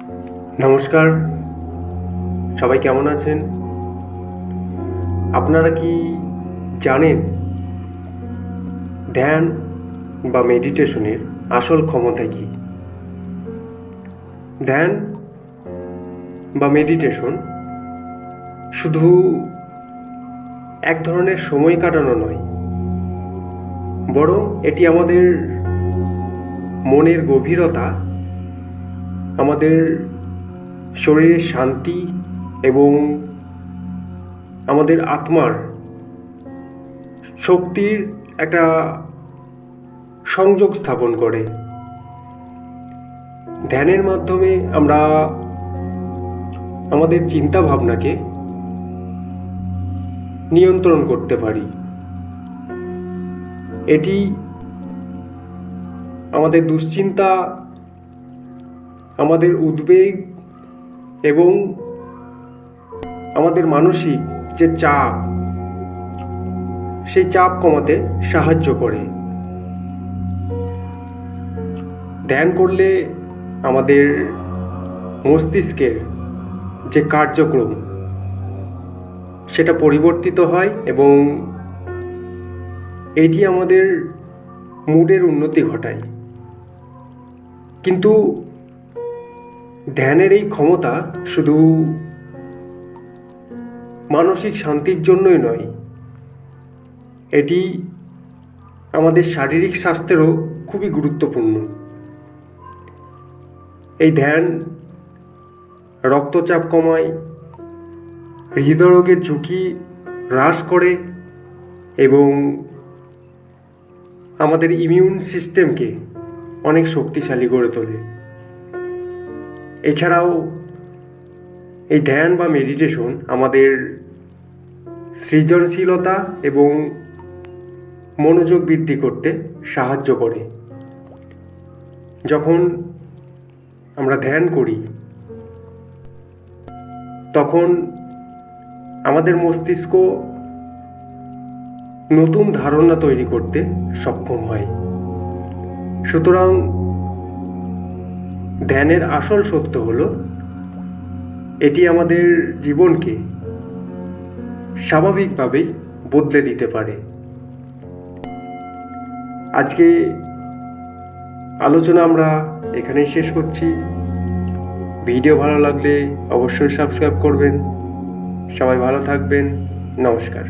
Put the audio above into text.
নমস্কার, সবাই কেমন আছেন? আপনারা কি জানেন ধ্যান বা মেডিটেশনের আসল ক্ষমতা কি? ধ্যান বা মেডিটেশন শুধু এক ধরনের সময় কাটানো নয়, বরং এটি আমাদের মনের গভীরতা, আমাদের শরীরের শান্তি এবং আমাদের আত্মার শক্তির একটা সংযোগ স্থাপন করে। ধ্যানের মাধ্যমে আমরা আমাদের চিন্তা ভাবনাকে নিয়ন্ত্রণ করতে পারি। এটি আমাদের দুশ্চিন্তা, আমাদের উদ্বেগ এবং আমাদের মানসিক যে চাপ, সেই চাপ কমাতে সাহায্য করে। ধ্যান করলে আমাদের মস্তিষ্কের যে কার্যক্রম সেটা পরিবর্তিত হয় এবং এটি আমাদের মুডের উন্নতি ঘটায়। কিন্তু ধ্যানের এই ক্ষমতা শুধু মানসিক শান্তির জন্যই নয়, এটি আমাদের শারীরিক স্বাস্থ্যেরও খুবই গুরুত্বপূর্ণ। এই ধ্যান রক্তচাপ কমায়, হৃদরোগের ঝুঁকি হ্রাস করে এবং আমাদের ইমিউন সিস্টেমকে অনেক শক্তিশালী করে তোলে। এছাড়াও এই ধ্যান বা মেডিটেশন আমাদের সৃজনশীলতা এবং মনোযোগ বৃদ্ধি করতে সাহায্য করে। যখন আমরা ধ্যান করি তখন আমাদের মস্তিষ্ক নতুন ধারণা তৈরি করতে সক্ষম হয়। সুতরাং ধ্যানের আসল সত্য হলো এটি আমাদের জীবনকে স্বাভাবিকভাবেই বদলে দিতে পারে। আজকে আলোচনা আমরা এখানেই শেষ করছি। ভিডিও ভালো লাগলে অবশ্যই সাবস্ক্রাইব করবেন। সবাই ভালো থাকবেন। নমস্কার।